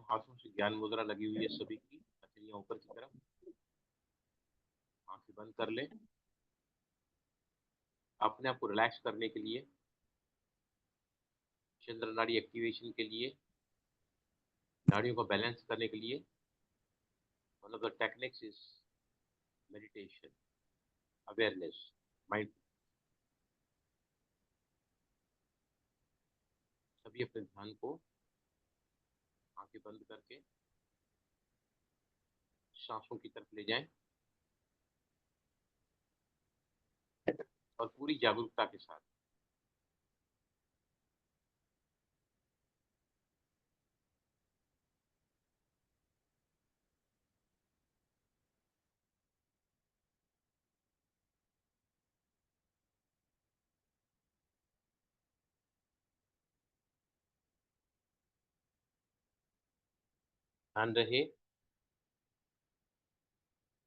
हाथों से ज्ञान मुद्रा लगी हुई है सभी की, हथेलियां ऊपर की तरफ, आंखें बंद कर ले। अपने आप को रिलैक्स करने के लिए, चंद्र नाड़ी एक्टिवेशन के लिए, नाड़ियों को बैलेंस करने के लिए, one of the techniques is meditation, awareness, mind. सभी अपने ध्यान को आंखें बंद करके सांसों की तरफ ले जाएं और पूरी जागरूकता के साथ ध्यान रहे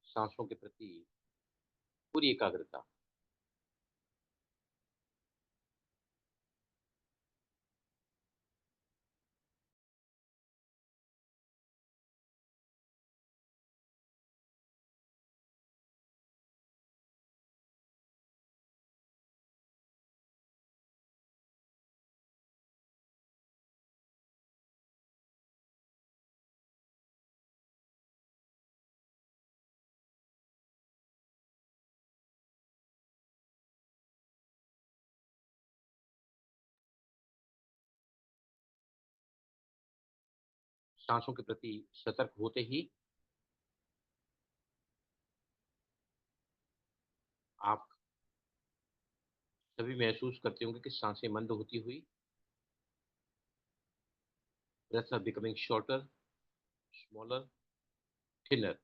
सांसों के प्रति पूरी एकाग्रता। सांसों के प्रति सतर्क होते ही आप सभी महसूस करते होंगे कि सांसें मंद होती हुई, breaths are becoming shorter, smaller, thinner।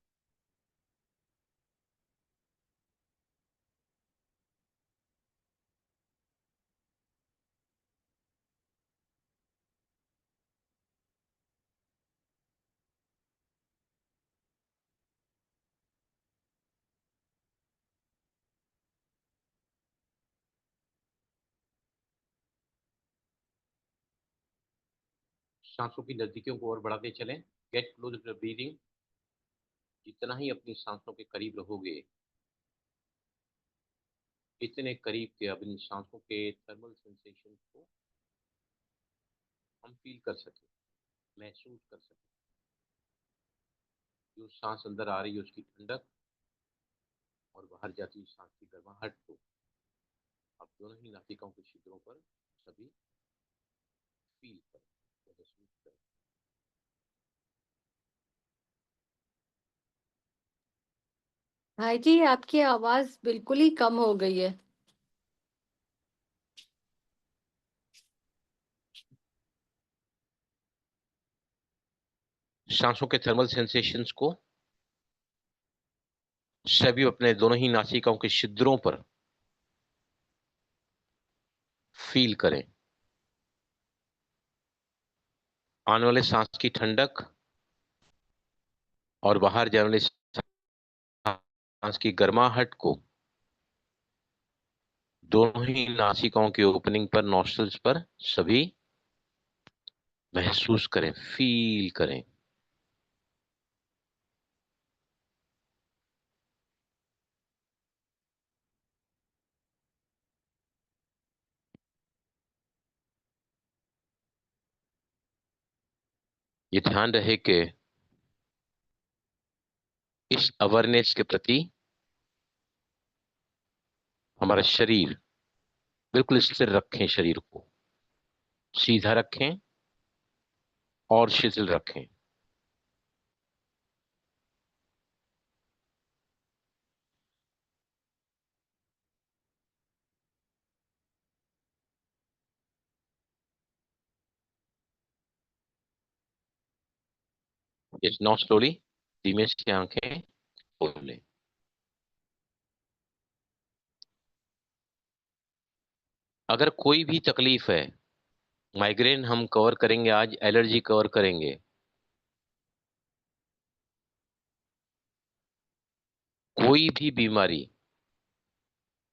सांसों की नजदीकियों को और बढ़ाते चलें। Get close to the breathing. जितना ही अपनी सांसों के करीब रहोगे, इतने करीब के अपनी सांसों के थर्मल सेंसेशन को हम फील कर सकें, महसूस कर सकें। जो सांस अंदर आ रही है उसकी ठंडक और बाहर जाती हुई सांस की गर्माहट को आप दोनों ही नासिकाओं के छिद्रों पर सभी फील करें, महसूस करें। भाई जी, आपकी आवाज बिल्कुल ही कम हो गई है। सांसों के थर्मल सेंसेशंस को सभी अपने दोनों ही नासिकाओं के छिद्रों पर फील करें। आने वाले सांस की ठंडक और बाहर जाने वाले सांस की गर्माहट को दोनों ही नासिकाओं के ओपनिंग पर, नॉस्ट्रल्स पर सभी महसूस करें, फील करें। ये ध्यान रहे कि इस अवेयरनेस के प्रति हमारा शरीर बिल्कुल स्थिर रखें, शरीर को सीधा रखें और शिथिल रखें। इस नाउ स्लोली धीमे से आंखें खोल लें। अगर कोई भी तकलीफ है, माइग्रेन हम कवर करेंगे आज, एलर्जी कवर करेंगे, कोई भी बीमारी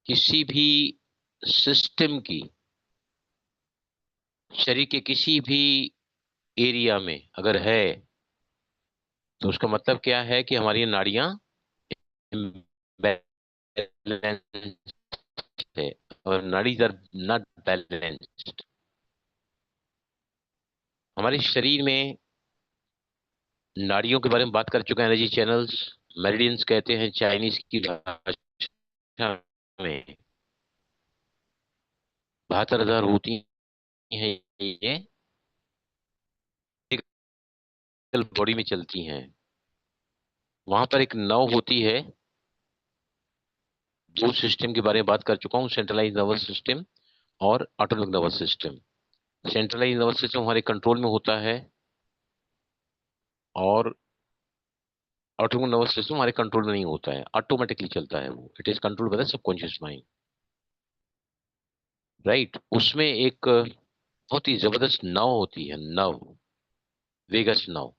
किसी भी सिस्टम की, शरीर के किसी भी एरिया में अगर है तो उसका मतलब क्या है कि हमारी नाड़ियां बैलेंस है, और नाड़ीज आर नॉट बैलेंस्ड। हमारे शरीर में नाड़ियों के बारे में बात कर चुके हैं, एनर्जी चैनल्स, मेरिडियंस कहते हैं चाइनीज की भाषा में। 72,000 होती हैं ये, बॉडी में चलती हैं। वहां पर एक नव होती है। दो सिस्टम के बारे में बात कर चुका हूँ, सेंट्रलाइज नर्वस सिस्टम और autonomic nervous system. Centralise nervous system हमारे कंट्रोल में होता है, और ऑटोनोमिक नर्वस सिस्टम हमारे कंट्रोल में नहीं होता है, ऑटोमेटिकली चलता है वो। It is control by the subconscious mind, right. उसमें एक बहुत ही जबरदस्त नव होती है, नव, वेगस नव।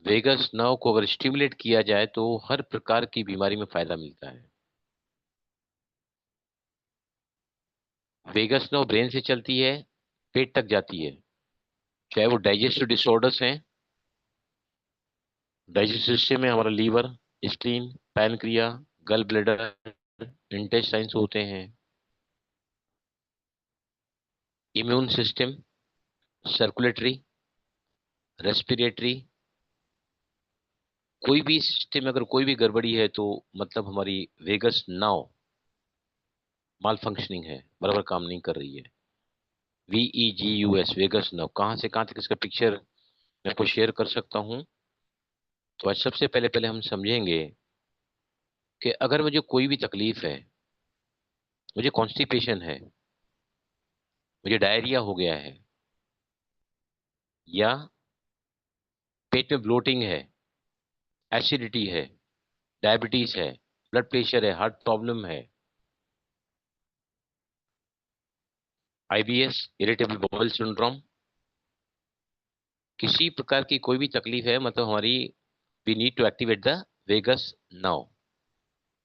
वेगस नव को अगर स्टिमुलेट किया जाए तो हर प्रकार की बीमारी में फायदा मिलता है। वेगस नव ब्रेन से चलती है, पेट तक जाती है, चाहे वो डाइजेस्टिव डिसऑर्डर्स हैं। डाइजेस्टिव सिस्टम में हमारा लीवर, स्प्लीन, पैनक्रिया, गल ब्लेडर, इंटेस्टाइन्स होते हैं। इम्यून सिस्टम, सर्कुलेटरी, रेस्पिरेटरी, कोई भी सिस्टम में अगर कोई भी गड़बड़ी है तो मतलब हमारी वेगस नर्व माल फंक्शनिंग है, बराबर काम नहीं कर रही है। VEGUS, vagus nerve. कहाँ से कहाँ तक इसका पिक्चर मैं आपको शेयर कर सकता हूँ। तो आज सबसे पहले पहले हम समझेंगे कि अगर मुझे कोई भी तकलीफ है, मुझे कॉन्स्टिपेशन है, मुझे डायरिया हो गया है, या पेट में ब्लोटिंग है, एसिडिटी है, डायबिटीज है, ब्लड प्रेशर है, हार्ट प्रॉब्लम है, IBS, इरिटेबल बाउल सिंड्रोम, किसी प्रकार की कोई भी तकलीफ है, मतलब हमारी, we need to activate the vagus now,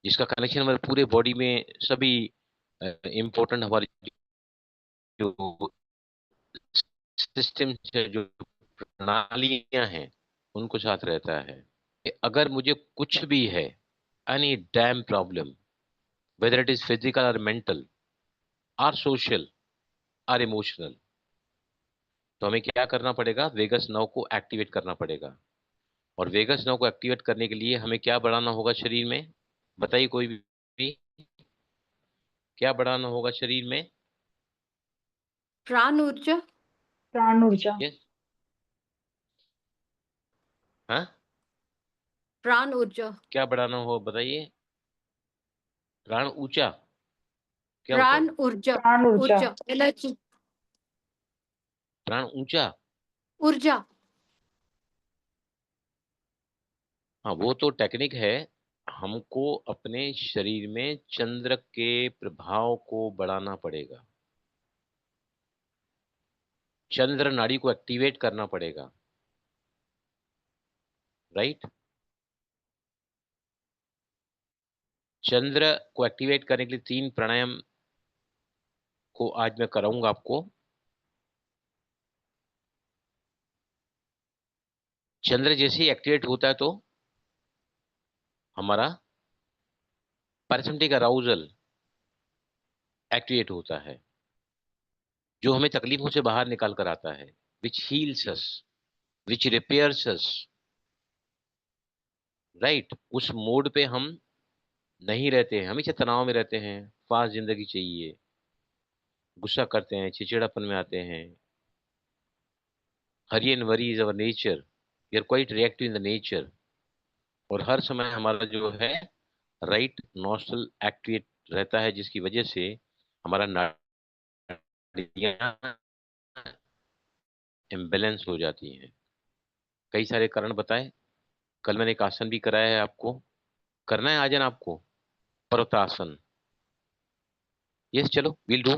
जिसका कनेक्शन हमारे पूरे बॉडी में सभी इंपॉर्टेंट हमारी जो सिस्टम है, जो प्रणालियां हैं, उनको साथ रहता है। कि अगर मुझे कुछ भी है, any damn problem, whether it is physical और मेंटल और सोशल और इमोशनल, तो हमें क्या करना पड़ेगा, वेगस नर्व को एक्टिवेट करना पड़ेगा। और वेगस नर्व को एक्टिवेट करने के लिए हमें क्या बढ़ाना होगा शरीर में, बताइए कोई भी, क्या बढ़ाना होगा शरीर में। प्राण ऊर्जा। प्राण ऊर्जा। यस। हाँ, प्राण ऊर्जा। क्या बढ़ाना हो बताइए। प्राण ऊंचा, क्या होता है प्राण वो। ऊर्जा। प्राण ऊर्जा। ऊर्जा एनर्जी। प्राण ऊंचा, ऊर्जा। हाँ वो तो टेक्निक है। हमको अपने शरीर में चंद्र के प्रभाव को बढ़ाना पड़ेगा, चंद्र नाड़ी को एक्टिवेट करना पड़ेगा, राइट। चंद्र को एक्टिवेट करने के लिए 3 प्राणायाम को आज मैं कराऊंगा आपको। चंद्र जैसे ही एक्टिवेट होता है तो हमारा पैरासिम्पैथिक अराउजल एक्टिवेट होता है, जो हमें तकलीफों से बाहर निकाल कर आता है, विच हील्स अस, विच रिपेयर्स अस, राइट। उस मोड पे हम नहीं रहते हैं, हमेशा तनाव में रहते हैं, फास्ट जिंदगी चाहिए, गुस्सा करते हैं, चिड़चिड़ापन में आते हैं। Hurry and worry is our nature, we are quite reactive in the nature. और हर समय हमारा जो है राइट नॉस्ट्रल एक्टिवेट रहता है, जिसकी वजह से हमारा नाड़ियाँ इम्बेलेंस हो जाती हैं। कई सारे कारण बताए। कल मैंने एक आसन भी कराया है आपको, करना है आ जाना आपको, पर्वतासन। यस, चलो विल डू।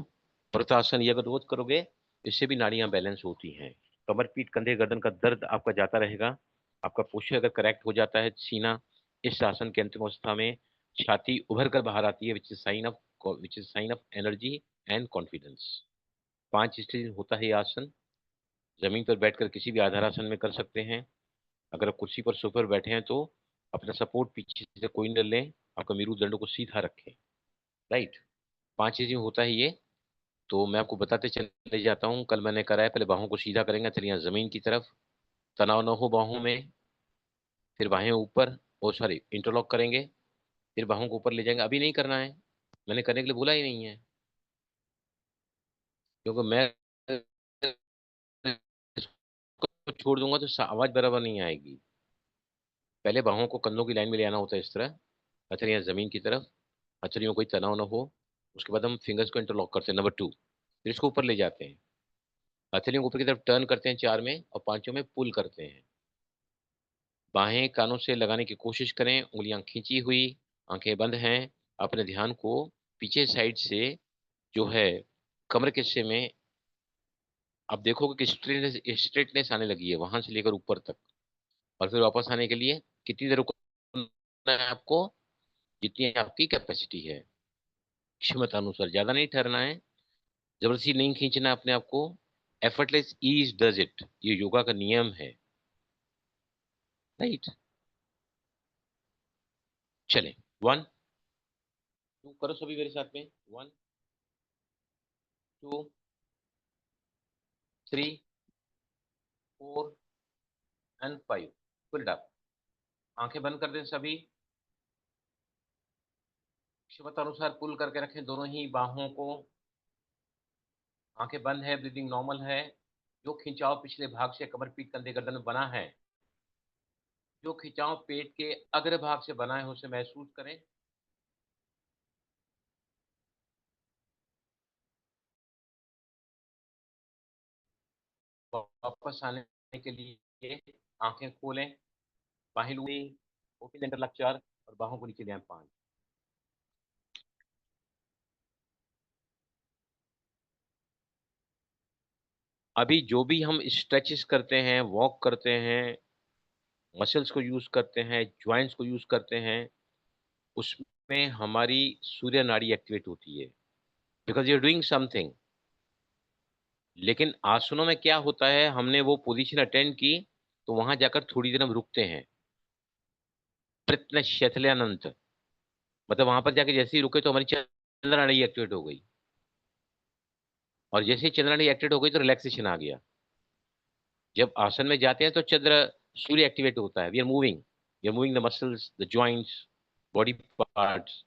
पर्वतासन ये अगर रोज करोगे, इससे भी नाड़ियां बैलेंस होती हैं। कमर, पीठ, कंधे, गर्दन का दर्द आपका जाता रहेगा। आपका पोस्चर अगर करेक्ट हो जाता है, सीना, इस आसन के अंतिम अवस्था में छाती उभर कर बाहर आती है, which is sine of energy and confidence. 5 stage होता है ये आसन। जमीन पर बैठकर किसी भी आधार आसन में कर सकते हैं, अगर आप कुर्सी पर सोफे पर बैठे हैं तो अपना सपोर्ट पीछे से कोई न लें, आपका मेरुदंड को सीधा रखें। राइट, 5 चीजें होता है ये। तो मैं आपको बताते चले जाता हूँ। कल मैंने कराया, पहले बाहों को सीधा करेंगे, चलिए जमीन की तरफ, तनाव न हो बाहों में। फिर बाहें ऊपर, ओ सॉरी, इंटरलॉक करेंगे। फिर बाहों को ऊपर ले जाएंगे। अभी नहीं करना है, मैंने करने के लिए बोला ही नहीं है, क्योंकि मैं इसको छोड़ दूंगा तो आवाज बराबर नहीं आएगी। पहले बाहों को कंधों की लाइन में ले आना होता है, इस तरह हथेलियां जमीन की तरफ, हथेलियों में कोई तनाव ना हो। उसके बाद हम फिंगर्स को इंटरलॉक करते हैं, नंबर 2। फिर इसको ऊपर ले जाते हैं, हथेलियों को ऊपर की तरफ टर्न करते हैं 4 में, और 5 में पुल करते हैं। बाहें कानों से लगाने की कोशिश करें, उंगलियां खींची हुई, आंखें बंद हैं। अपने ध्यान को पीछे साइड से, जो है कमर के हिस्से में, आप देखोगे कि स्ट्रेटनेस आने लगी है वहां से लेकर ऊपर तक। और फिर वापस आने के लिए कितनी देर रुकना है आपको? जितनी आपकी कैपेसिटी है, क्षमता अनुसार, ज्यादा नहीं ठहरना है, जबरदस्ती नहीं खींचना अपने आप को। एफर्टलेस ईज डज इट, ये योगा का नियम है। राइट, चले, 1 2 करो सभी मेरे साथ में, 1 2 3 4 एंड 5। पुल अप, आंखें बंद कर दें सभी, क्षमता अनुसार पुल करके रखें दोनों ही बाहों को। आंखें बंद है, ब्रीदिंग नॉर्मल है। जो खिंचाव पिछले भाग से कमर, पीठ, कंधे, गर्दन में बना है, जो खिंचाव पेट के अग्र भाग से बना है, उसे महसूस करें। वापस आने के लिए आंखें खोलें, बाहें लूई, ओपन इंटरलॉक 4, और बाहों को नीचे ले आए 5। अभी जो भी हम स्ट्रेचेस करते हैं, वॉक करते हैं, मसल्स को यूज करते हैं, ज्वाइंट्स को यूज करते हैं, उसमें हमारी सूर्य नाड़ी एक्टिवेट होती है, because you are doing something. लेकिन आसनों में क्या होता है, हमने वो पोजीशन अटेंड की, तो वहां जाकर थोड़ी देर हम रुकते हैं, प्रत्न शैथिल्यानंत, मतलब वहां पर जाके जैसे ही रुके तो हमारी चंद्र नाड़ी एक्टिवेट हो गई, और जैसे ही चंद्र नाड़ी एक्टिवेट हो गई तो रिलैक्सेशन आ गया। जब आसन में जाते हैं तो चंद्र सूर्य एक्टिवेट होता है, we are moving the muscles, the joints, body parts.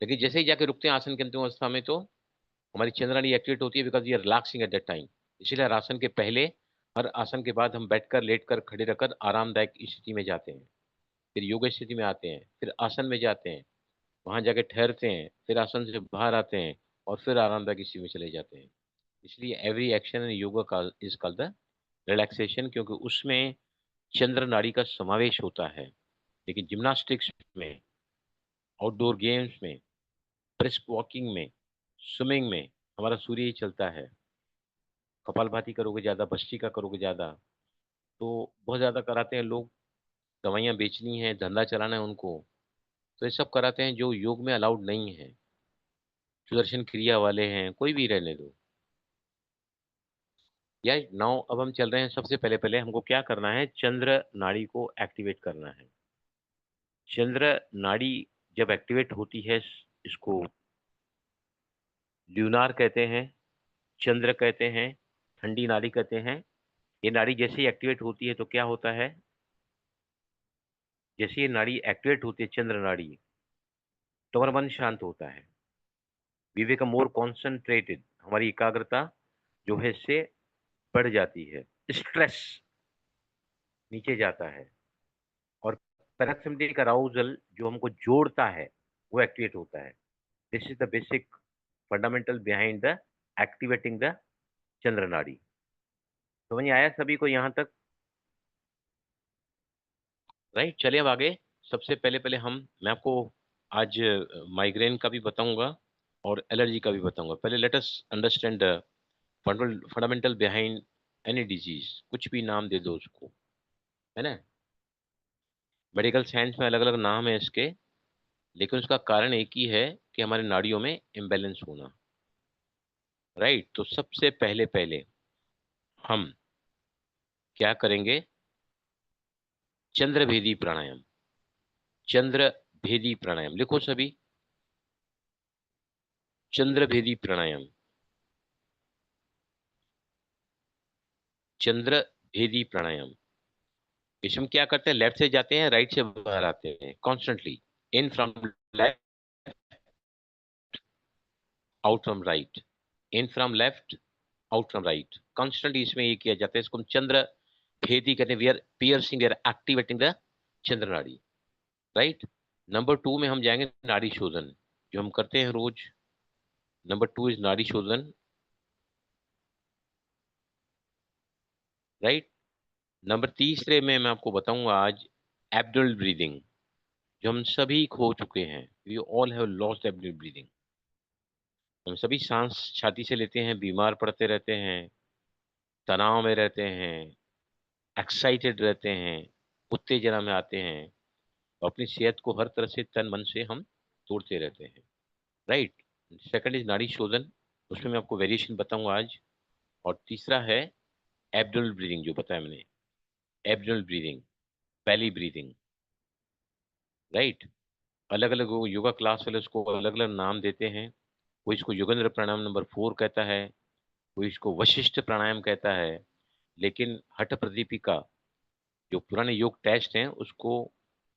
लेकिन जैसे ही जाके रुकते हैं आसन के अंतिम अवस्था में, तो हमारी चंद्र नाड़ी एक्टिवेट होती है, because we are relaxing at that time. इसीलिए हर आसन के पहले, हर आसन के बाद हम बैठकर, लेटकर, खड़े रहकर आरामदायक स्थिति में जाते हैं, फिर योग स्थिति में आते हैं, फिर आसन में जाते हैं, वहां जाके ठहरते हैं, फिर आसन से बाहर आते हैं, और फिर आरामदायक स्थिति में चले जाते हैं। इसलिए एवरी एक्शन इन योगा का इज कॉल्ड द रिलैक्सेशन, क्योंकि उसमें चंद्र नाड़ी का समावेश होता है। लेकिन जिम्नास्टिक्स में, आउटडोर गेम्स में, ब्रिस्क वॉकिंग में, स्विमिंग में हमारा सूर्य ही चलता है। कपालभाति करोगे ज्यादा, भस्त्रिका करोगे ज्यादा, तो बहुत ज्यादा कराते हैं लोग। दवाइयाँ बेचनी है, धंधा चलाना है उनको, तो ये सब कराते हैं जो योग में अलाउड नहीं है। सुदर्शन क्रिया वाले हैं, कोई भी रहने दो। या नाउ अब हम चल रहे हैं, सबसे पहले पहले हमको क्या करना है, चंद्र नाड़ी को एक्टिवेट करना है। चंद्र नाड़ी जब एक्टिवेट होती है, इसको ल्यूनार कहते हैं, चंद्र कहते हैं, ठंडी नाड़ी कहते हैं। ये नाड़ी जैसे ही एक्टिवेट होती है तो क्या होता है, जैसे ये नाड़ी एक्टिवेट होती है, चंद्र नाड़ी, तो हमारा मन शांत होता है, वी बिकम मोर कॉन्सेंट्रेटेड, हमारी एकाग्रता जो है इससे बढ़ जाती है, स्ट्रेस नीचे जाता है, और पैरासिम्पैथेटिक अराउजल जो हमको जोड़ता है, वो एक्टिवेट होता है। This is the basic fundamental behind the activating the Chandra nadi. समझ में आया सभी को यहाँ तक? राइट, चलिए अब आगे। सबसे पहले पहले मैं आपको आज माइग्रेन का भी बताऊंगा और एलर्जी का भी बताऊंगा। पहले let us understand the fundamental behind any disease, कुछ भी नाम दे दो उसको, है ना। मेडिकल साइंस में अलग अलग नाम है इसके, लेकिन उसका कारण एक ही है, कि हमारे नाड़ियों में इम्बैलेंस होना। राइट, तो सबसे पहले पहले हम क्या करेंगे, चंद्र भेदी प्राणायाम, चंद्र भेदी प्राणायाम लिखो सभी, चंद्र भेदी प्राणायाम, चंद्र भेदी प्राणायाम। इसमें क्या करते हैं, लेफ्ट से जाते हैं, राइट से बाहर आते हैं constantly. In from left, out from right, in from left, out from right, constantly इसमें ये किया जाता है। इसको हम चंद्र भेदी कहते हैं। We are piercing, we are activating the Chandra nadi, right. Number 2 में हम जाएंगे नाड़ी शोधन, जो हम करते हैं रोज। नंबर 2 इज नाड़ी शोधन, राइट। नंबर तीसरे में मैं आपको बताऊंगा आज एब्डोमिनल ब्रीदिंग, जो हम सभी खो चुके हैं। We all have lost abdominal breathing. हम सभी सांस छाती से लेते हैं, बीमार पड़ते रहते हैं, तनाव में रहते हैं, एक्साइटेड रहते हैं, उत्तेजना में आते हैं, और अपनी सेहत को हर तरह से तन मन से हम तोड़ते रहते हैं, राइट। सेकंड इज नाड़ी शोधन, उसमें मैं आपको वेरिएशन बताऊंगा आज। और तीसरा है एब्डोमिनल ब्रीदिंग, जो बताया मैंने, abdominal breathing, belly breathing, right. अलग अलग योगा क्लास वाले उसको अलग अलग नाम देते हैं। कोई इसको योगेंद्र प्राणायाम नंबर 4 कहता है, कोई इसको वशिष्ठ प्राणायाम कहता है, लेकिन हठ प्रदीपिका जो पुराने योग टेस्ट हैं उसको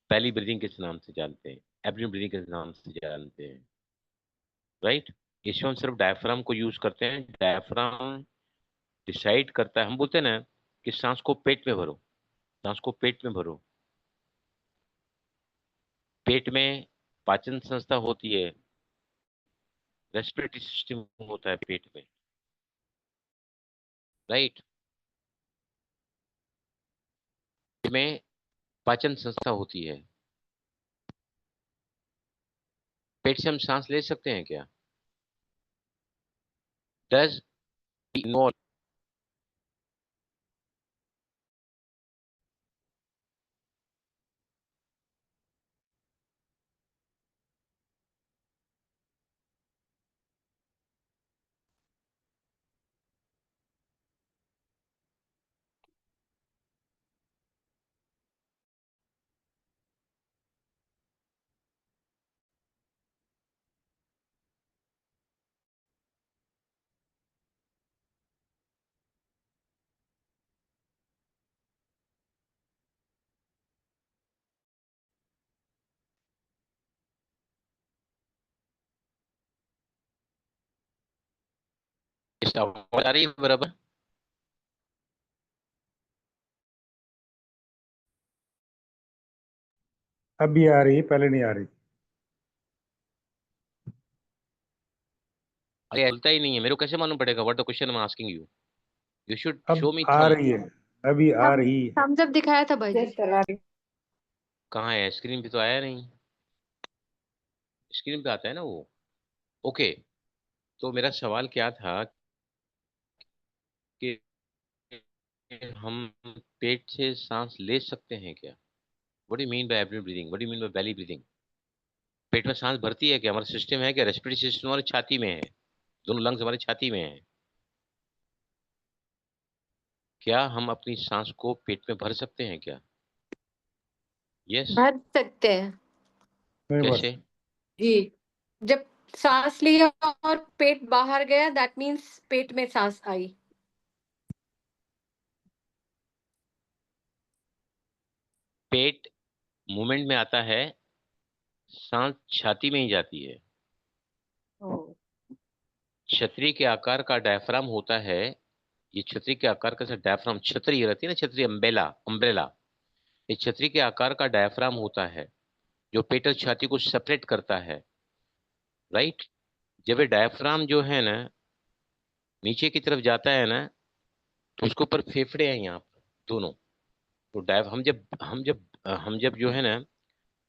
पहली ब्रीदिंग के नाम से जानते हैं, एब्डोमिनल ब्रीदिंग के नाम से जानते हैं, राइट। इसमें हम सिर्फ डायफ्राम को यूज करते हैं। डायफ्राम डिसाइड करता है, हम बोलते हैं ना कि सांस को पेट में भरो, सांस को पेट में भरो। पेट में पाचन संस्था होती है, रेस्पिरेटरी सिस्टम होता है पेट में, राइट। में पाचन संस्था होती है। पेट से हम सांस ले सकते हैं क्या? डज इन्वॉल्व, आवाज आ रही है बराबर? अभी आ रही है, पहले नहीं आ रही। अरे बोलता ही नहीं है, मेरे को कैसे मालूम पड़ेगा what the question I am asking you? You should अब शो मी आ थंब। रही है, अभी आ हम रही है। हम जब दिखाया था भाई जी। कहाँ है? स्क्रीन पे तो आया नहीं, स्क्रीन पे आता है ना वो। ओके, तो मेरा सवाल क्या था कि हम पेट से सांस ले सकते हैं क्या? What do you mean by abdominal breathing, what do you mean by belly breathing? पेट में सांस भरती है क्या? हमारा सिस्टम है क्या? रेस्पिरेटरी सिस्टम हमारी छाती में है, दोनों लंग्स हमारी छाती में है। क्या हम अपनी सांस को पेट में भर सकते हैं क्या? यस। भर सकते हैं नहीं बस। कैसे? जी। जब सांस लिया और पेट बाहर गया, दैट मीन्स पेट में सांस आई। पेट मूवमेंट में आता है, सांस छाती में ही जाती है। ओ, छतरी के आकार का डायफ्राम होता है, ये छतरी के आकार का डायफ्राम, छतरी रहती है ना, छतरी, अम्ब्रेला, अम्ब्रेला, ये छतरी के आकार का डायफ्राम होता है जो पेट और छाती को सेपरेट करता है, राइट। जब ये डायफ्राम जो है ना नीचे की तरफ जाता है ना, तो उसके ऊपर फेफड़े हैं यहाँ पर दोनों। तो डायफ हम जब जो है ना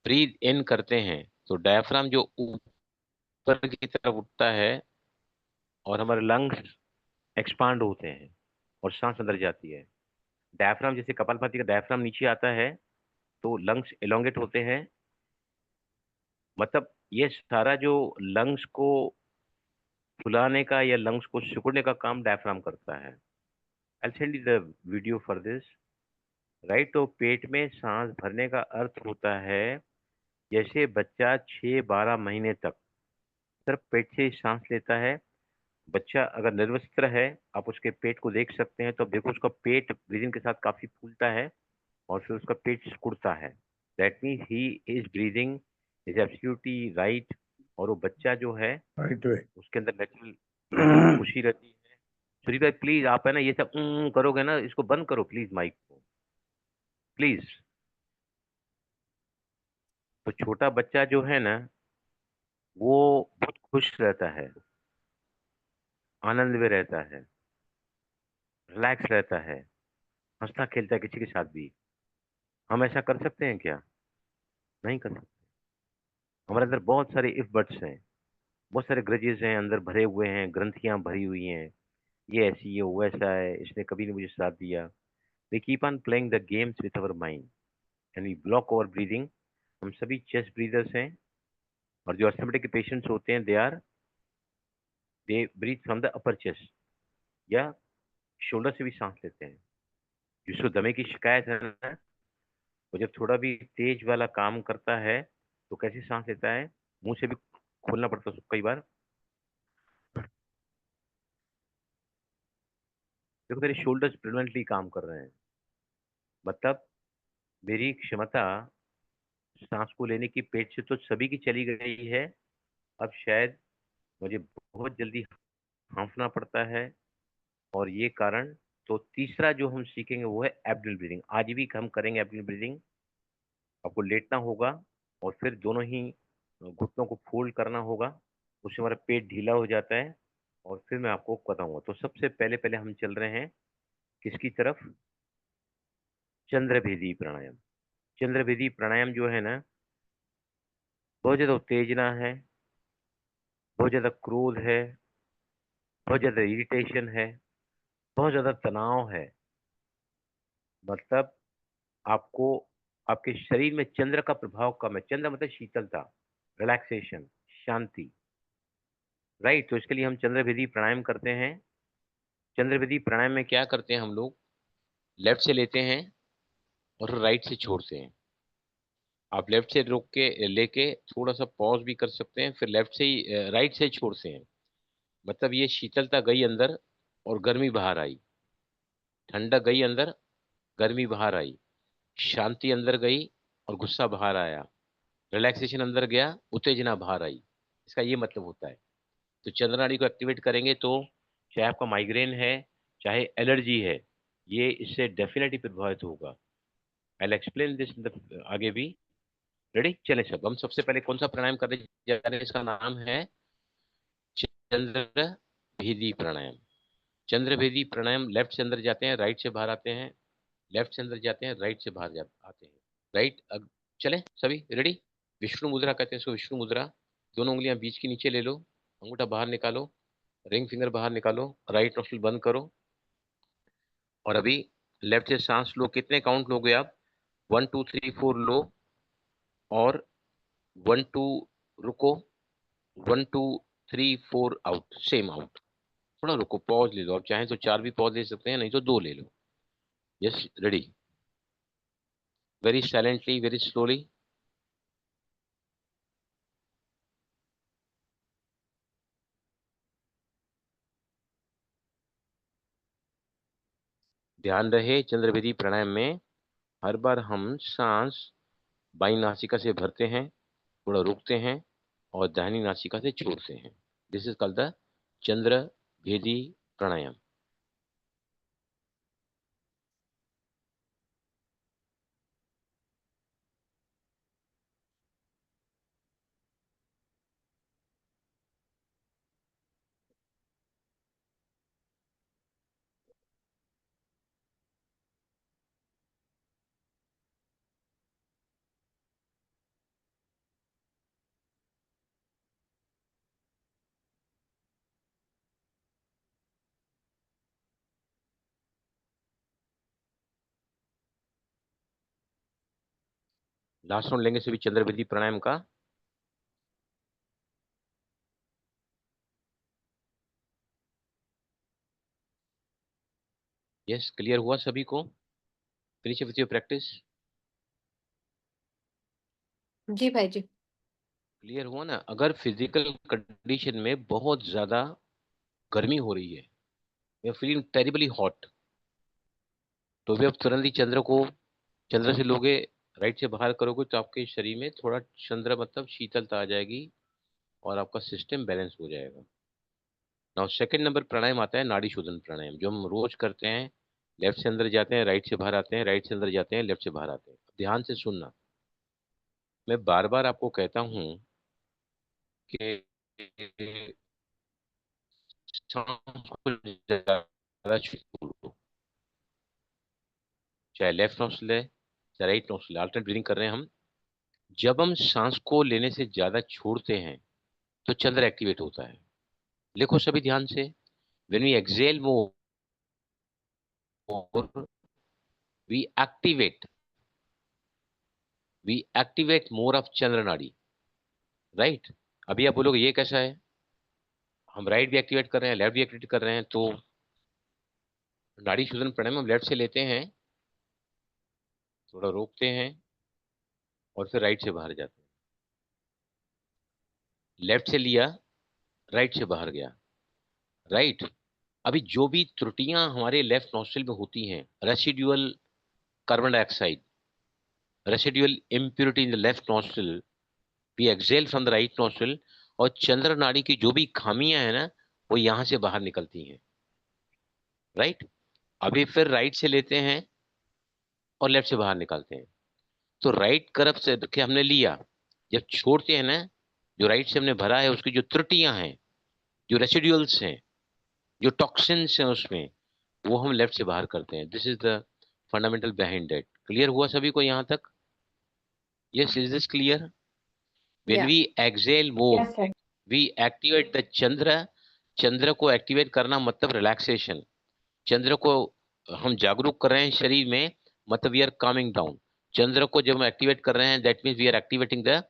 ब्रीद इन करते हैं, तो डायफ्राम जो ऊपर की तरफ उठता है और हमारे लंग्स एक्सपांड होते हैं और सांस अंदर जाती है। डायफ्राम जैसे कपालभाति का डायफ्राम नीचे आता है तो लंग्स एलोंगेट होते हैं। मतलब ये सारा जो लंग्स को फुलाने का या लंग्स को सिकुड़ने का काम डायफ्राम करता है। I send you the video for this, right. तो पेट में सांस भरने का अर्थ होता है जैसे बच्चा 6-12 महीने तक सिर्फ पेट से ही सांस लेता है। बच्चा अगर निर्वस्त्र है, आप उसके पेट को देख सकते हैं, तो अब देखो उसका पेट ब्रीदिंग के साथ काफी फूलता है और फिर उसका पेट सिकुड़ता है। That means he is breathing is absolutely right. और वो बच्चा जो है राइट वे। उसके अंदर नेचुरल नेचुरल खुशी रहती है। सूरी भाई प्लीज, आप है ना ये सब करोगे ना, इसको बंद करो प्लीज, माइक को प्लीज। तो छोटा बच्चा जो है ना, वो बहुत खुश रहता है, आनंद में रहता है, रिलैक्स रहता है, हंसता खेलता है किसी के साथ भी। हम ऐसा कर सकते हैं क्या? नहीं कर सकते। हमारे अंदर बहुत सारे इफ बट्स हैं, बहुत सारे ग्रजेस हैं अंदर भरे हुए हैं, ग्रंथियां भरी हुई हैं। ये ऐसी है, वो वैसा है, इसने कभी नहीं मुझे साथ दिया। We keep on playing the games with our mind and we block our breathing. हम सभी चेस्ट ब्रीदर्स हैं। और जो अस्थमाटिक के पेशेंट्स होते हैं, they breathe from the upper chest या शोल्डर से भी सांस लेते हैं। जिसको दमे की शिकायत है ना, वो जब थोड़ा भी तेज वाला काम करता है तो कैसे सांस लेता है? मुंह से भी खोलना पड़ता है उसको कई बार। देखो मेरे शोल्डर्स प्रिवेंटली काम कर रहे हैं, मतलब मेरी क्षमता सांस को लेने की पेट से तो सभी की चली गई है। अब शायद मुझे बहुत जल्दी हांफना पड़ता है। और ये कारण, तो तीसरा जो हम सीखेंगे वो है एब्डोमिनल ब्रीदिंग। आज भी हम करेंगे एब्डोमिनल ब्रीदिंग। आपको लेटना होगा और फिर दोनों ही घुटनों को फोल्ड करना होगा। उससे हमारा पेट ढीला हो जाता है। और फिर मैं आपको बताऊंगा। तो सबसे पहले पहले हम चल रहे हैं किसकी तरफ? चंद्रभेदी प्राणायाम। चंद्रभेदी प्राणायाम जो है ना, बहुत ज्यादा उत्तेजना है, बहुत ज्यादा क्रोध है, बहुत ज्यादा इरिटेशन है, बहुत ज्यादा तनाव है। मतलब आपको आपके शरीर में चंद्र का प्रभाव कम है। चंद्र मतलब शीतलता, रिलैक्सेशन, शांति। राइट। तो इसके लिए हम चंद्रभेदी प्राणायाम करते हैं। चंद्रभेदी प्राणायाम में क्या करते हैं हम लोग? लेफ्ट से लेते हैं और राइट से छोड़ते हैं। आप लेफ्ट से रोक के लेके थोड़ा सा पॉज भी कर सकते हैं, फिर लेफ्ट से ही राइट से छोड़ते हैं। मतलब ये शीतलता गई अंदर और गर्मी बाहर आई, ठंडक गई अंदर, गर्मी बाहर आई, शांति अंदर गई और गुस्सा बाहर आया, रिलैक्सेशन अंदर गया, उत्तेजना बाहर आई। इसका ये मतलब होता है। तो चंद्र नाड़ी को एक्टिवेट करेंगे तो चाहे आपका माइग्रेन है, चाहे एलर्जी है, ये इससे डेफिनेटली प्रभावित होगा। आई एक्सप्लेन दिस आगे भी। रेडी? चले सब। हम सबसे पहले कौन सा प्राणायाम करने जा रहे हैं? इसका नाम है चंद्र भेदी प्राणायाम। चंद्र भेदी प्राणायाम। लेफ्ट से अंदर जाते हैं, राइट से बाहर आते हैं, लेफ्ट से अंदर जाते हैं, राइट से बाहर आते हैं। राइट। अब चले सभी। रेडी? विष्णु मुद्रा कहते हैं इसको, विष्णु मुद्रा। दोनों उंगलियां बीच के नीचे ले लो, अंगूठा बाहर निकालो, रिंग फिंगर बाहर निकालो, राइट नोस्ट्रिल बंद करो। और अभी लेफ्ट से सांस लो। कितने काउंट लोगे आप? 1 2 3 4 लो, और 1 2 रुको, 1 2 3 4 आउट, सेम आउट। थोड़ा रुको, पॉज ले लो। आप चाहें तो 4 भी पॉज ले सकते हैं, नहीं तो 2 ले लो। Yes. Ready? Very silently, very slowly. ध्यान रहे चंद्रवेदी प्राणायाम में हर बार हम सांस बाई नासिका से भरते हैं, थोड़ा रुकते हैं और दाहिनी नासिका से छोड़ते हैं। दिस इज कॉल्ड द चंद्र भेदी प्राणायाम। लास्ट राउंड लेंगे सभी चंद्रवेदी प्राणायाम का। यस, क्लियर हुआ सभी को? Finish with your practice. जी भाई जी। क्लियर हुआ ना? अगर फिजिकल कंडीशन में बहुत ज्यादा गर्मी हो रही है, यू फीलिंग टेरिबली हॉट, तो भी आप तुरंत ही चंद्र से लोगे, राइट से बाहर करोगे तो आपके शरीर में थोड़ा चंद्र मतलब शीतलता आ जाएगी और आपका सिस्टम बैलेंस हो जाएगा। नाउ सेकंड नंबर प्राणायाम आता है नाड़ी शोधन प्राणायाम, जो हम रोज करते हैं। लेफ्ट से अंदर जाते हैं, राइट से बाहर आते हैं, राइट से अंदर जाते हैं, लेफ्ट से बाहर आते हैं। ध्यान से सुनना, मैं बार बार आपको कहता हूं कि सांस को ज्यादा छोड़ो, चाहे लेफ्ट नोस्ट्रिल है चाहे राइट नोस्ट्रिल, अल्टरनेट ब्रीदिंग कर रहे हैं हम। जब हम सांस को लेने से ज्यादा छोड़ते हैं तो चंद्र एक्टिवेट होता है। लिखो सभी ध्यान से, when we exhale more we activate we activate more of Chandra nadi, right. अभी आप बोलोगे ये कैसा है, हम राइट भी एक्टिवेट कर रहे हैं, लेफ्ट भी एक्टिवेट कर रहे हैं। तो नाड़ी शोधन प्राणायाम हम लेफ्ट से लेते हैं, थोड़ा रोकते हैं और फिर राइट से बाहर जाते हैं। लेफ्ट से लिया, राइट से बाहर गया, राइट। अभी जो भी त्रुटियां हमारे लेफ्ट नॉस्ट्रिल में होती हैं, residual carbon dioxide, residual impurity in the left nostril, we exhale from the right nostril. और चंद्र नाड़ी की जो भी खामियां हैं ना, वो यहां से बाहर निकलती हैं, राइट। अभी फिर राइट से लेते हैं और लेफ्ट से बाहर निकालते हैं। तो राइट तरफ से के हमने लिया, जब छोड़ते हैं ना, जो राइट से हमने भरा है उसकी जो त्रुटियां हैं, जो रेसिडुअल्स हैं, जो टॉक्सिन्स हैं उसमें, वो हम लेफ्ट से बाहर करते हैं। This is the fundamental behind that. Clear हुआ सभी को यहाँ तक? Yes, is this clear? When yeah. We exhale more yes sir. We activate the Chandra. Chandra को एक्टिवेट करना मतलब रिलैक्सेशन। चंद्र को हम जागरूक कर रहे हैं शरीर में, मतलब वी आर कामिंग डाउन। चंद्र को जब हम एक्टिवेट कर रहे हैं, that means we are activating the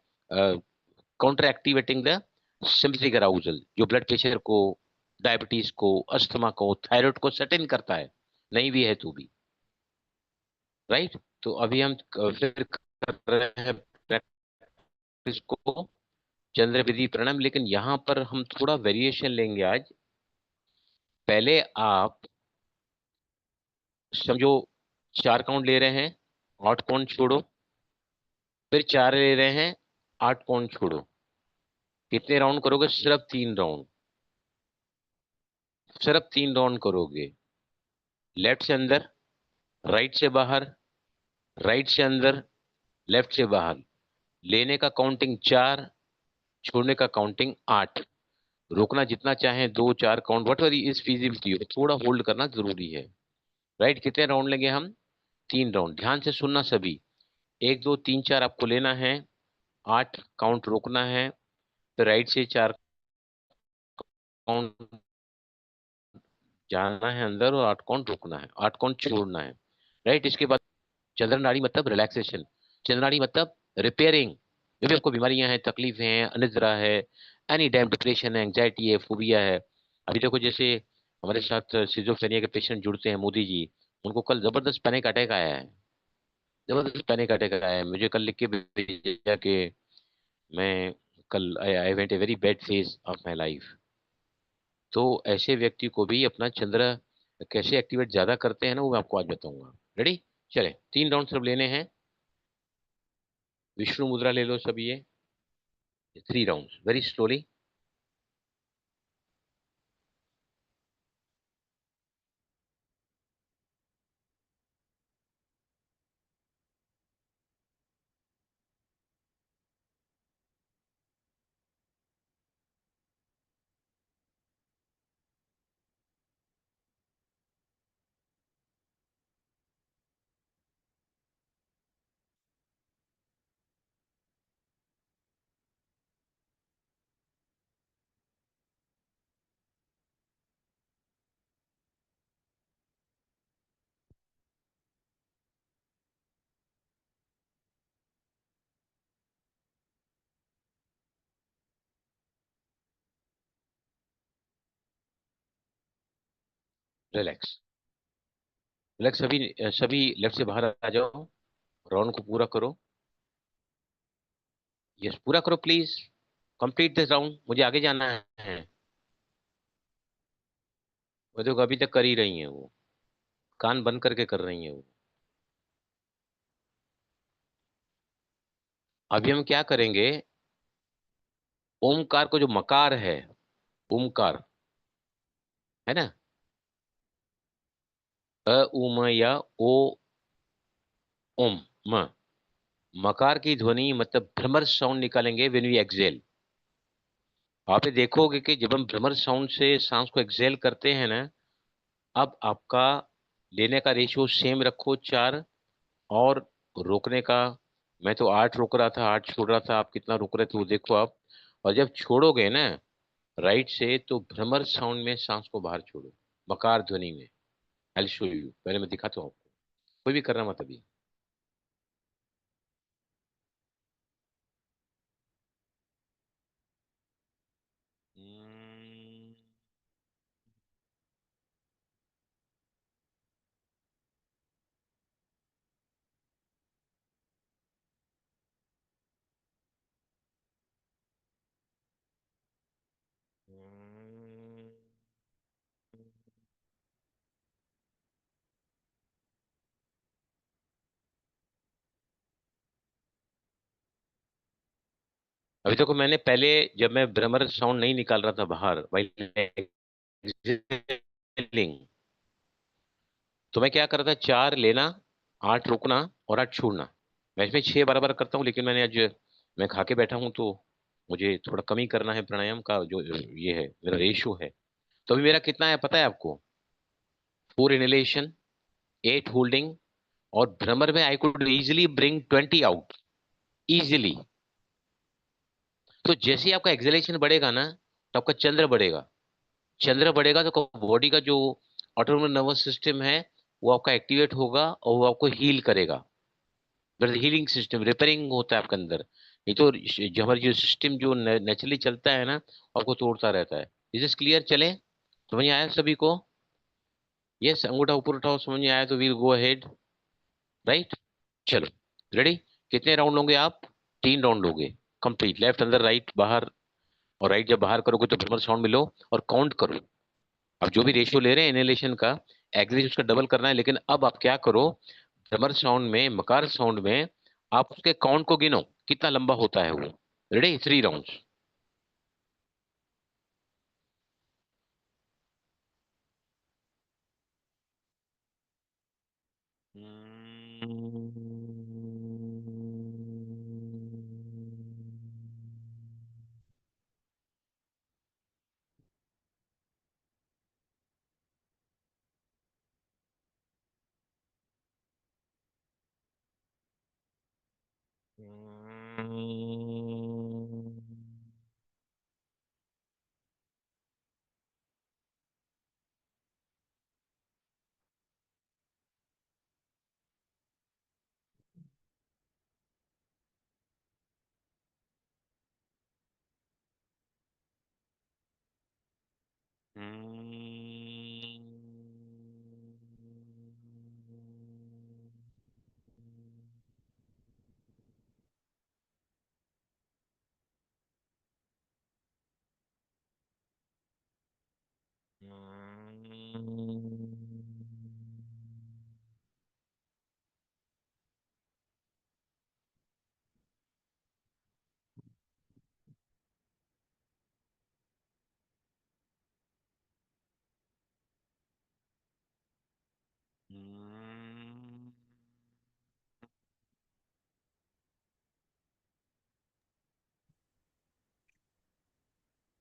counter activating the sympathetic arousal, जो ब्लड प्रेशर को, डायबिटीज को, अस्थमा को, थायराइड को सेटिन करता है, नहीं भी है तो भी, राइट। तो अभी हम फिर कर रहे हैं प्रैक्टिस को चंद्र विधि प्राणायाम, लेकिन यहाँ पर हम थोड़ा वेरिएशन लेंगे आज। पहले आप समझो 4 काउंट ले रहे हैं, 8 काउंट छोड़ो, फिर 4 ले रहे हैं, 8 काउंट छोड़ो। कितने राउंड करोगे? सिर्फ 3 राउंड, सिर्फ 3 राउंड करोगे। लेफ्ट से अंदर, राइट से बाहर, राइट से अंदर, लेफ्ट से बाहर। लेने का काउंटिंग 4, छोड़ने का काउंटिंग 8। रोकना जितना चाहे 2 4 count, whatever is feasible to you, थोड़ा होल्ड करना जरूरी है, राइट। कितने राउंड लेंगे हम? 3 राउंड। ध्यान से सुनना सभी, 1 2 3 4 आपको लेना है, 8 काउंट रोकना है, फिर राइट से 4 काउंट जाना है अंदर और 8 काउंट रुकना है, 8 काउंट छोड़ना है, राइट। इसके बाद चंद्र नाड़ी मतलब रिलैक्सेशन, चंद्र नाड़ी मतलब रिपेयरिंग। जो भी आपको बीमारियां हैं, तकलीफें हैं, अनिद्रा है, एनी डैम डिप्रेशन है, एंग्जाइटी है, फोबिया है। अभी देखो जैसे हमारे साथ सिजोफ्रेनिया के पेशेंट जुड़ते हैं, मोदी जी, उनको कल जबरदस्त पैनिक अटैक आया है, जबरदस्त पैनिक अटैक आया है। मुझे कल लिख के भेजा कि मैं कल I went a very bad phase of my life. तो ऐसे व्यक्ति को भी अपना चंद्र कैसे एक्टिवेट ज्यादा करते हैं ना, वो मैं आपको आज बताऊंगा। रेडी? चले, 3 राउंड सिर्फ लेने हैं। विष्णु मुद्रा ले लो सभी, ये 3 round very slowly. Relax. Relax, सभी सभी लेफ्ट से बाहर आ जाओ, राउंड को पूरा करो। यस, पूरा करो प्लीज, कंप्लीट दिस राउंड, मुझे आगे जाना है। वो देखो अभी तक कर ही रही है वो, कान बंद करके कर रही है वो। अभी हम क्या करेंगे, ओमकार को जो मकार है, ओमकार है ना, अ उ म या ओ ओम म, मकार की ध्वनि मतलब भ्रमर साउंड निकालेंगे व्हेन वी एक्सेल। आप ये देखोगे कि जब हम भ्रमर साउंड से सांस को एक्सेल करते हैं ना, अब आपका लेने का रेशियो सेम रखो 4, और रोकने का, मैं तो 8 रोक रहा था, 8 छोड़ रहा था, आप कितना रोक रहे थे वो देखो आप। और जब छोड़ोगे ना राइट से, तो भ्रमर साउंड में सांस को बाहर छोड़ो, मकार ध्वनि में। आई शो यू, पहले मैं दिखाता हूँ आपको, कोई भी करना मत अभी। हम्म, अभी देखो मैंने पहले, जब मैं भ्रमर साउंड नहीं निकाल रहा था बाहर वाइल एक्सहेलिंग, तो मैं क्या कर रहा था, 4 लेना, 8 रुकना और 8 छोड़ना। मैं इसमें 6 बार बार करता हूँ, लेकिन मैंने आज, मैं खा के बैठा हूँ तो मुझे थोड़ा कम ही करना है प्राणायाम का, जो ये है मेरा रेशियो है। तो अभी मेरा कितना है पता है आपको, 4 इनहेलेशन, 8 होल्डिंग, और भ्रमर में I could easily bring 20 out, easily. तो जैसे ही आपका एक्सेलेशन बढ़ेगा ना, तो आपका चंद्र बढ़ेगा, चंद्र बढ़ेगा तो बॉडी का जो ऑटोनोमस नर्वस सिस्टम है वो आपका एक्टिवेट होगा, और वो आपको हील करेगा। हीलिंग सिस्टम, रिपेयरिंग होता है आपके अंदर। नहीं तो जो हमारी जो सिस्टम जो नेचुरली चलता है ना, आपको तोड़ता रहता है। इज दिस क्लियर, चले, समझ में आया सभी को? यस, अंगूठा ऊपर उठाओ, समझ में आया तो वील गो अहेड, राइट। चलो, रेडी। कितने राउंड लोगे आप? 3 राउंड लोगे कंप्लीट, लेफ्ट अंदर, राइट बाहर। और राइट जब बाहर करोगे तो भ्रमर साउंड मिलो और काउंट करो। अब जो भी रेशियो ले रहे हैं इनहेलेशन का, एग्री उसका डबल करना है, लेकिन अब आप क्या करो, भ्रमर साउंड में, मकार साउंड में, आप उसके काउंट को गिनो, कितना लंबा होता है वो। Ready, 3 rounds.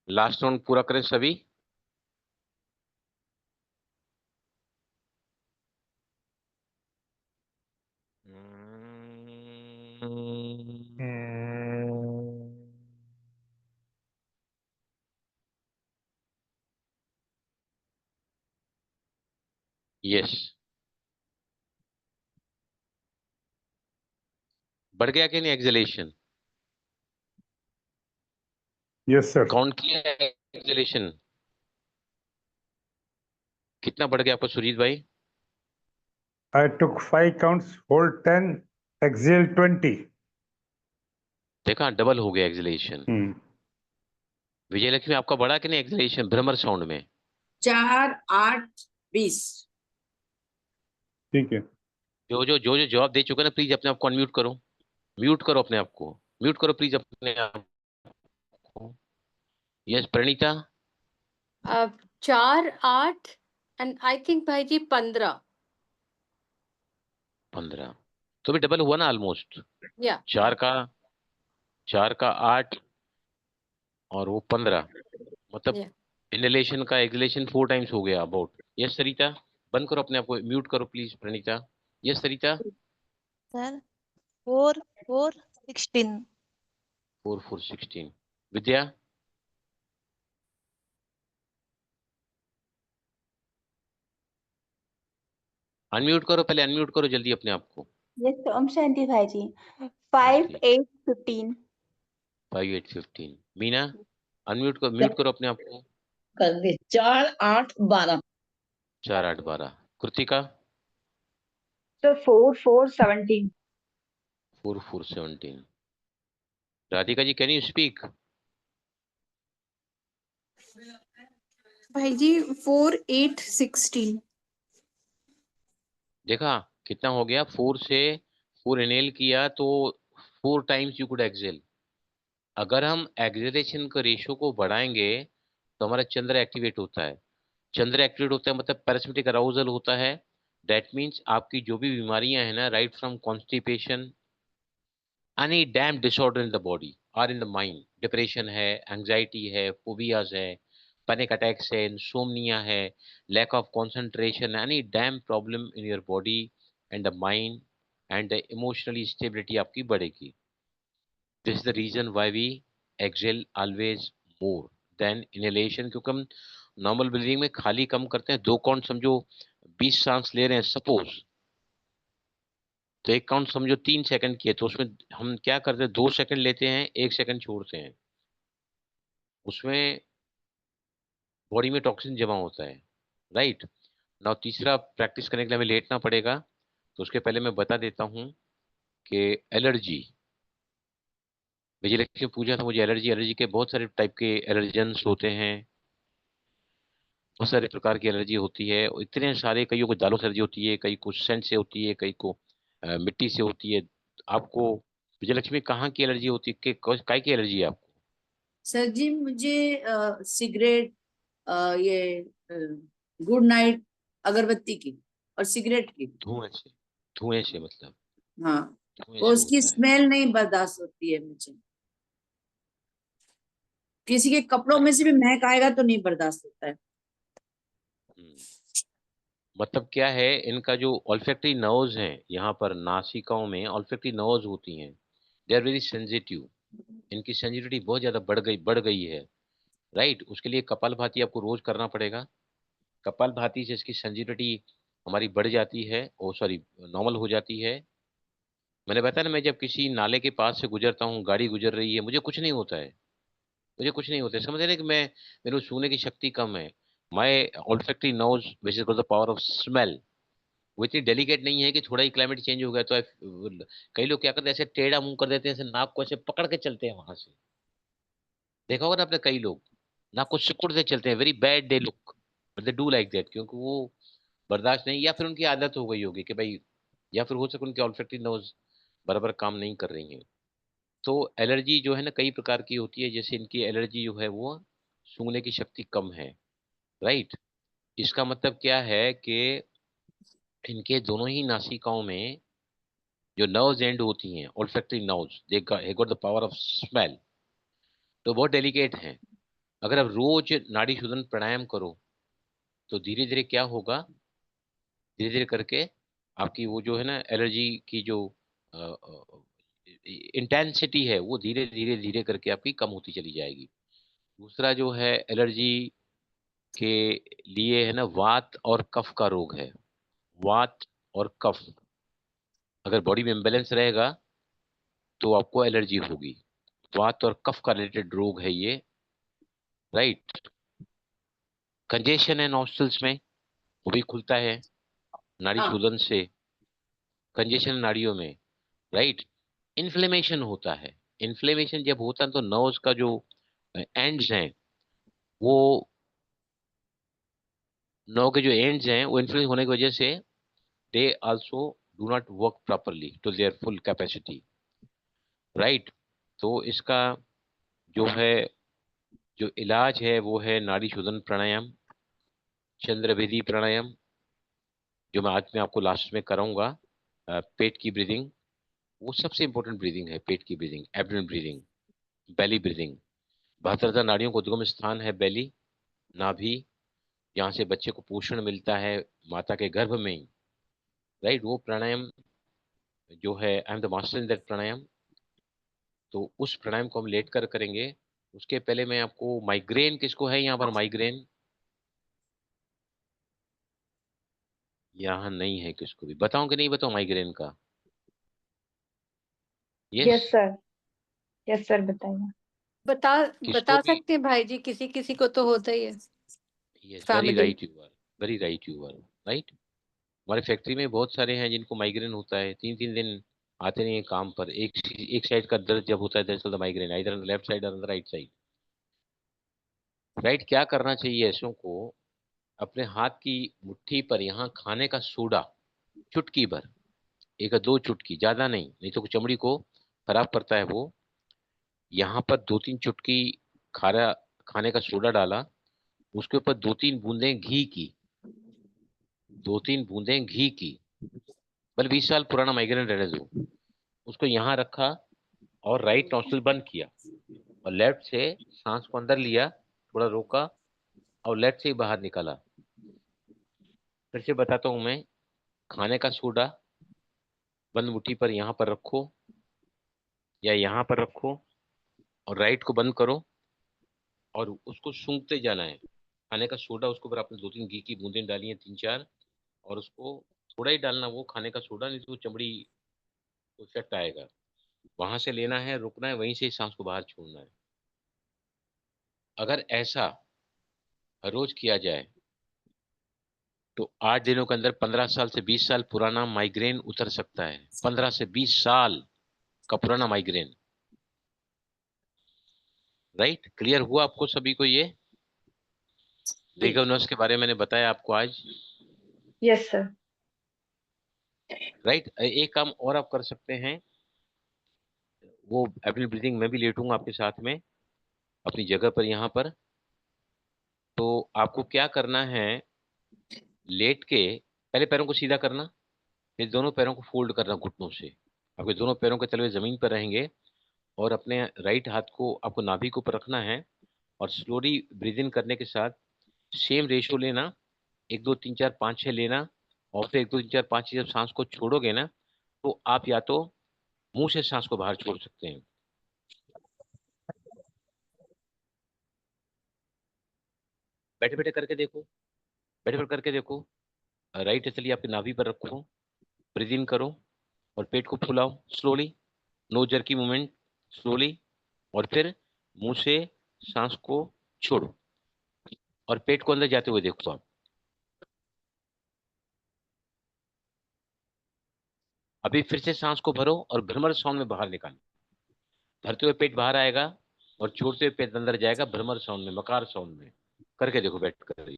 लास्ट राउंड पूरा करें सभी। यस, बढ़ गया कि नहीं एक्सेलेशन? Yes sir. काउंट किया एक्सेलेशन? कितना बढ़ गया आपका सुजीत भाई? I took 5 counts, hold 10, exhale 20. देखा, डबल हो गया एक्सलेशन। विजयलक्ष्मी, आपका बड़ा कि नहीं एक्सलेशन भ्रमर साउंड में? 4, 8, 20। ठीक है। जो जवाब दे चुके ना, प्लीज अपने आप को अनम्यूट करो। म्यूट करो अपने आप को, म्यूट करो प्लीज अपने आप को। Yes Praneeta. 4, 8 and I think भाई जी 15। 15 तो भी डबल हुआ ना ऑलमोस्ट। या 4 का 8 और वो 15, मतलब या इनहेलेशन का एक्सलेशन 4 टाइम्स हो गया अबाउट। यस सरिता, बंद करो अपने आप को, म्यूट करो please Praneeta. Yes Sarita. Sir 4 4 16। 4 4 16। Vidya. Unmute करो, पहले अनम्यूट करो जल्दी अपने आप को। Yes, Om Shanti Bhaji. 5, जी। 8, 15. 5 8 15। मीना, अनम्यूट करो, म्यूट करो अपने आप को। कर दे। 4, 8, 12। 4 8 12। Kritika. So 4, 4, 17. 4 4 17। Radhika ji, can you speak? भाई जी 4 8 16। देखा कितना हो गया, 4 से 4 इनहेल किया तो 4 टाइम्स यू कुड एक्सेल। अगर हम एक्सेलेशन का रेशियो को बढ़ाएंगे तो हमारा चंद्र एक्टिवेट होता है। चंद्र एक्टिवेट होता है मतलब पैरासिम्पैथिक अराउजल होता है। दैट मीन्स आपकी जो भी बीमारियां हैं ना, right from constipation, any damn disorder in the body और इन द माइंड, डिप्रेशन है, एंजाइटी है, फोबियाज है, पैनिक अटैक्स है, इंसोम्निया है, lack of concentration, any damn problem in your body and the mind and the emotionally stability आपकी बढ़ेगी। This is the reason why we exhale always more than inhalation, क्योंकि हम normal breathing में खाली कम करते हैं। 2 काउंट समझो 20 सांस ले रहे हैं सपोज, तो एक काउंट समझो 3 सेकंड की है, तो उसमें हम क्या करते हैं, 2 सेकंड लेते हैं, 1 सेकंड छोड़ते हैं। उसमें बॉडी में टॉक्सिन जमा होता है, राइट ना। तीसरा, प्रैक्टिस करने के लिए हमें लेटना पड़ेगा, तो उसके पहले मैं बता देता हूँ कि एलर्जी, विजयलक्ष्मी पूछा था मुझे, एलर्जी, एलर्जी के बहुत सारे टाइप के एलर्जेंस होते हैं, बहुत सारे प्रकार की एलर्जी होती है। और इतने सारे, कईयों को दालों से एलर्जी होती है, कई को सेंट से होती है, कई को मिट्टी से होती है। आपको विजयलक्ष्मी कहाँ की एलर्जी होती है, काय की एलर्जी है आपको? सर जी मुझे सिगरेट, ये गुड नाइट अगरबत्ती की और सिगरेट की। धुएं से, धुएं से मतलब हाँ, धुएं वो से उसकी होता है। स्मेल नहीं बर्दाश्त होती है मुझे। किसी के कपड़ों में से भी महक आएगा तो नहीं बर्दाश्त होता है। हम्म, मतलब क्या है, इनका जो ऑल्फैक्टरी नर्व्स हैं, यहाँ पर नासिकाओं में ऑल्फैक्टरी नर्व्स होती हैं, दे आर वेरी सेंसिटिव। इनकी सेंसिटिविटी बहुत ज्यादा बढ़ गई है, राइट। उसके लिए कपालभाति आपको रोज करना पड़ेगा। कपालभाति से इसकी सेंसिटिविटी हमारी बढ़ जाती है, ओ सॉरी नॉर्मल हो जाती है। मैंने बताया ना, मैं जब किसी नाले के पास से गुजरता हूँ, गाड़ी गुजर रही है, मुझे कुछ नहीं होता है, मुझे कुछ नहीं होता है। समझ रहे हैं कि मैं, मेरे को सूंघने की शक्ति कम है। My olfactory nose which is the power of smell, वो इतनी डेलिकेट नहीं है कि थोड़ा ही क्लाइमेट चेंज हो गया तो कई लोग क्या करते हैं, ऐसे टेढ़ा मुंह कर देते हैं, ऐसे नाक को ऐसे पकड़ के चलते हैं वहां से। देखा होगा ना आपने, कई लोग नाक को सिकुड़ से चलते हैं, very bad they look, but they do like that, क्योंकि वो बर्दाश्त नहीं, या फिर उनकी आदत हो गई होगी कि भाई, या फिर हो सके उनकी ऑल्फैक्टरी नोज बराबर काम नहीं कर रही है। तो एलर्जी जो है ना, कई प्रकार की होती है। जैसे इनकी एलर्जी जो है वो सूंघने की शक्ति कम है, राइट। इसका मतलब क्या है कि इनके दोनों ही नासिकाओं में जो नर्व्स एंड होती हैं, olfactory nerves, they got the power of smell, तो बहुत डेलिकेट हैं। अगर आप रोज नाड़ी शोधन प्राणायाम करो तो धीरे धीरे क्या होगा, धीरे धीरे करके आपकी वो जो है ना एलर्जी की जो इंटेंसिटी है, वो धीरे धीरे धीरे करके आपकी कम होती चली जाएगी। दूसरा जो है एलर्जी के लिए है ना, वात और कफ का रोग है। वात और कफ, अगर बॉडी में इम्बेलेंस रहेगा तो आपको एलर्जी होगी। वात और कफ का रिलेटेड रोग है ये, राइट। कंजेशन है नॉस्ट्रल्स में, वो भी खुलता है नाड़ी हाँ, शोधन से। कंजेशन नाड़ियों में, राइट। इन्फ्लेमेशन होता है। इन्फ्लेमेशन जब होता है तो नर्व्स का जो एंड्स हैं, वो नर्व के जो एंड्स हैं वो इन्फ्लेमेशन होने की वजह से they also do not work properly to their full capacity, right. तो इसका जो है जो इलाज है वो है नाड़ी शोधन प्राणायाम, चंद्रभेदी प्राणायाम, जो मैं आपको लास्ट में कराऊंगा। पेट की ब्रीदिंग, वो सबसे इंपॉर्टेंट ब्रीदिंग है। पेट की breathing, abdomen breathing, belly breathing. 72 नाड़ियों को उद्गम स्थान है बेली, नाभि, जहाँ से बच्चे को पोषण मिलता है माता के गर्भ में ही, राइट। वो प्राणायाम जो है, I am the master in that pranayama. तो उस प्राणायाम को हम लेट कर करेंगे। उसके पहले मैं आपको, माइग्रेन किसको है यहाँ पर? माइग्रेन यहाँ नहीं है किसको भी? बताऊं कि नहीं बताऊं माइग्रेन का? यस सर, यस सर, बताइए। बता किसको बता भी? सकते हैं भाई जी, किसी किसी को तो होता ही है yes, very family. Right you are, very right you are, right. हमारे फैक्ट्री में बहुत सारे हैं जिनको माइग्रेन होता है, 3 3 दिन आते नहीं है काम पर। एक साइड का दर्द जब होता है, that's the migraine, either on the left side और on the right side, right. क्या करना चाहिए ऐसों को? अपने हाथ की मुट्ठी पर यहाँ खाने का सोडा, चुटकी भर, 1 या 2 चुटकी, ज्यादा नहीं, नहीं तो चमड़ी को खराब करता है वो। यहाँ पर 2 3 चुटकी खारा खाने का सोडा डाला, उसके ऊपर 2 3 बूंदें घी की, 2 3 बूंदें घी की, बल 20 साल पुराना माइग्रेन रहने दो। उसको यहाँ रखा और राइट नॉस्ट्रिल बंद किया और लेफ्ट से सांस को अंदर लिया, थोड़ा रोका और लेफ्ट से ही बाहर निकाला। फिर से बताता हूं मैं। खाने का सोडा बंद मुट्ठी पर यहाँ पर रखो या यहाँ पर रखो और राइट को बंद करो और उसको सूंघते जाना है। खाने का सोडा, उसके ऊपर आपने 2 3 घी की बूंदें डाली हैं, 3 4, और उसको थोड़ा ही डालना वो खाने का सोडा, नहीं तो वो चमड़ी को इफेक्ट आएगा। वहां से लेना है, रुकना है, वहीं से ही सांस को बाहर छोड़ना है। अगर ऐसा हर रोज किया जाए तो 8 दिनों के अंदर 15 साल से 20 साल पुराना माइग्रेन उतर सकता है। 15 से 20 साल का पुराना माइग्रेन, राइट। क्लियर हुआ आपको सभी को? ये वेगन नर्व्स के बारे में मैंने बताया आपको आज, यस सर। राइट। एक काम और आप कर सकते हैं, वो एब्डोमेन ब्रीथिंग मैं भी लेटूंगा आपके साथ में अपनी जगह पर यहाँ पर। तो आपको क्या करना है, लेट के पहले पैरों को सीधा करना, फिर दोनों पैरों को फोल्ड करना घुटनों से। आपके दोनों पैरों के तलवे जमीन पर रहेंगे और अपने राइट हाथ को आपको नाभि के ऊपर रखना है और स्लोली ब्रीद इन करने के साथ सेम रेशियो लेना, 1 2 3 4 5 6 लेना। और फिर 1 2 3 4 5 6 जब सांस को छोड़ोगे ना, तो आप या तो मुंह से सांस को बाहर छोड़ सकते हैं। बैठे बैठे करके देखो, बैठे बैठे करके देखो। राइट चलिए, आपकी नाभि पर रखो, ब्रीद इन करो और पेट को फुलाओ slowly, no jerky movement, slowly. और फिर मुंह से सांस को छोड़ो और पेट को अंदर जाते हुए देखो आप। अभी फिर से सांस को भरो और भ्रमर साउंड में बाहर निकालो। भरते हुए पेट बाहर आएगा और छोड़ते हुए पेट अंदर जाएगा, भ्रमर साउंड में, मकार साउंड में। करके देखो बैठ कर।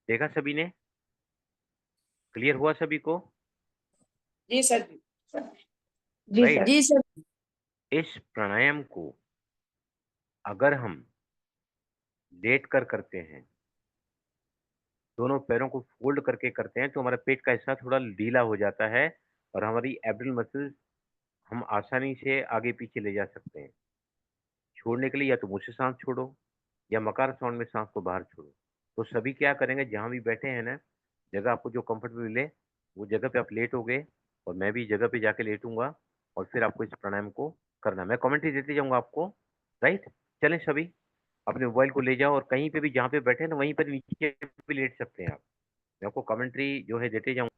देखा सभी ने? क्लियर हुआ सभी को? जी सर। जी राइट। सर। जी सर। इस प्राणायाम को अगर हम लेट कर करते हैं, दोनों पैरों को फोल्ड करके करते हैं, तो हमारा पेट का हिस्सा थोड़ा ढीला हो जाता है और हमारी एब्डोमेन मसल्स हम आसानी से आगे पीछे ले जा सकते हैं। छोड़ने के लिए या तो मुंह से सांस छोड़ो या मकार साउंड में सांस को बाहर छोड़ो। तो सभी क्या करेंगे, जहां भी बैठे हैं ना, जगह आपको जो कंफर्टेबल मिले वो जगह पे आप लेट हो गए और मैं भी जगह पे जाके लेटूंगा और फिर आपको इस प्राणायाम को करना, मैं कमेंट्री देते जाऊंगा आपको, राइट। चलें सभी, अपने मोबाइल को ले जाओ और कहीं पे भी जहाँ पे बैठे हैं ना, वहीं पर नीचे भी लेट सकते हैं आप। मैं आपको कमेंट्री जो है देते जाऊंगा।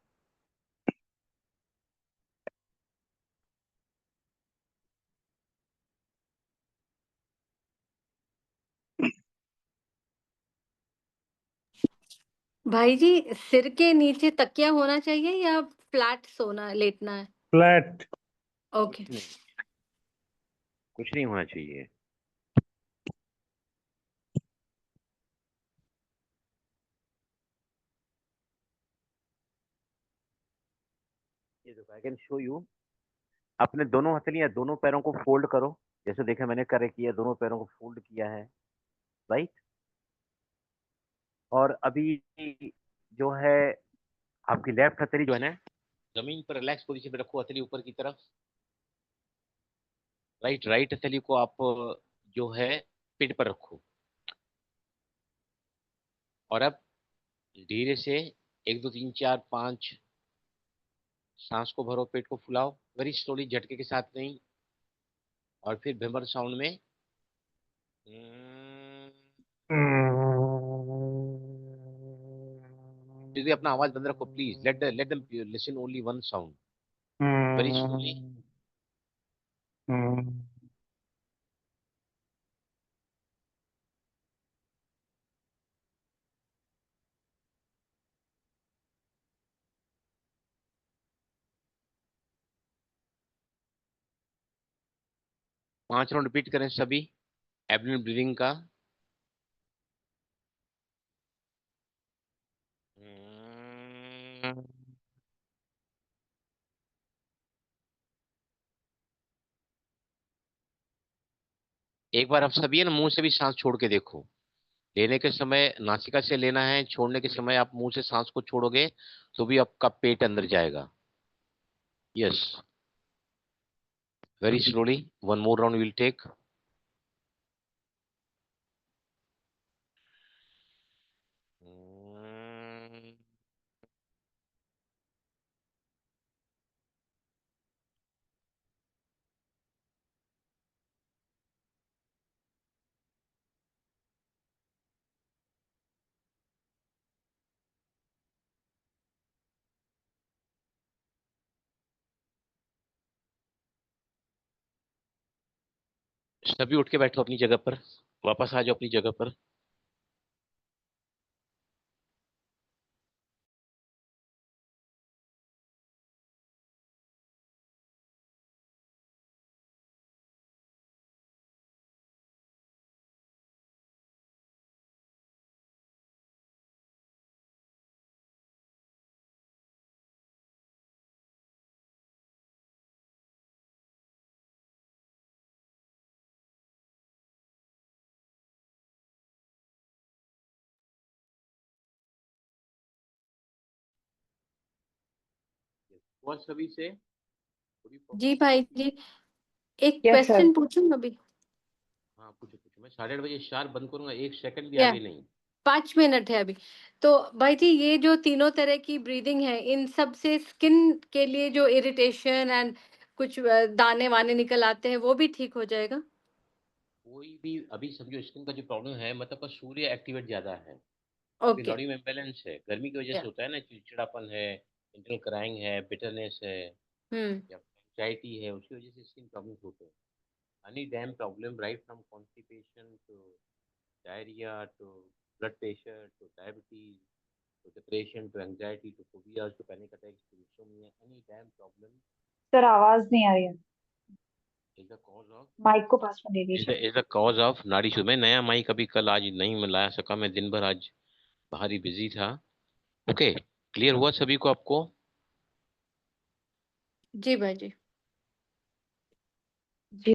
भाई जी, सिर के नीचे तकिया होना चाहिए या फ्लैट सोना लेटना है? Flat. ओके। कुछ नहीं होना चाहिए। ये देखो, आई कैन शो यू। अपने दोनों हथेलियां दोनों पैरों को फोल्ड करो, जैसे देखा मैंने करे किया, दोनों पैरों को फोल्ड किया है, राइट। और अभी जो है आपकी लेफ्ट हथेली जो है ना, जमीन पर रिलैक्स पोजीशन में रखो, हथेली ऊपर की तरफ। राइट हथेली को आप जो है पेट पर रखो। और अब धीरे से 1 2 3 4 5 सांस को भरो, पेट को फुलाओ, वेरी स्लोली, झटके के साथ नहीं। और फिर भ्रमर साउंड में फिर भी अपना आवाज बंद रखो please. Let them listen only one sound, very slowly. 5 round repeat करें सभी एब्डोमेन ब्रीदिंग का। एक बार आप सभी है ना मुंह से भी सांस छोड़ के देखो। लेने के समय नासिका से लेना है, छोड़ने के समय आप मुंह से सांस को छोड़ोगे तो भी आपका पेट अंदर जाएगा। Yes, very slowly, one more round will take. सभी उठ के बैठो अपनी जगह पर, वापस आ जाओ अपनी जगह पर। और सभी से जी भाई जी, एक Yes, sir. क्वेश्चन पूछूं अभी? हाँ पूछो पूछो, मैं 8:30 बजे शार्प बंद करूंगा, 1 सेकंड भी या आगे नहीं। 5 मिनट है अभी। तो भाई जी, ये जो तीनों तरह की ब्रीदिंग है, इन सब से स्किन के लिए जो इरिटेशन एंड कुछ दाने वाने निकल आते हैं, वो भी ठीक हो जाएगा? कोई भी अभी समझो स्किन का जो प्रॉब्लम है, मतलब का सूर्य एक्टिवेट ज्यादा है, अभी ओके। बॉडी में इम्बैलेंस है, गर्मी की वजह से या होता है ना, चिड़चिड़ापन है, इंटरनल क्राइंग है, बिटरनेस है, हम्म या एंजाइटी है, उसकी वजह से स्किन प्रॉब्लम्स होते हैं। Any damn problem, right from constipation to diarrhoea to blood pressure to diabetes to depression to anxiety to phobia to panic attacks to insomnia, any damn problem sir आवाज नहीं आ रही है, is the cause of mic को पास में ले is लीजिए। द कॉज ऑफ नाड़ी शुरू। मैं नया माइक अभी कल आज नहीं मैं ला सका, मैं दिन भर आज बाहर ही बिजी था। ओके, क्लियर हुआ सभी को आपको? जी भाई जी। जी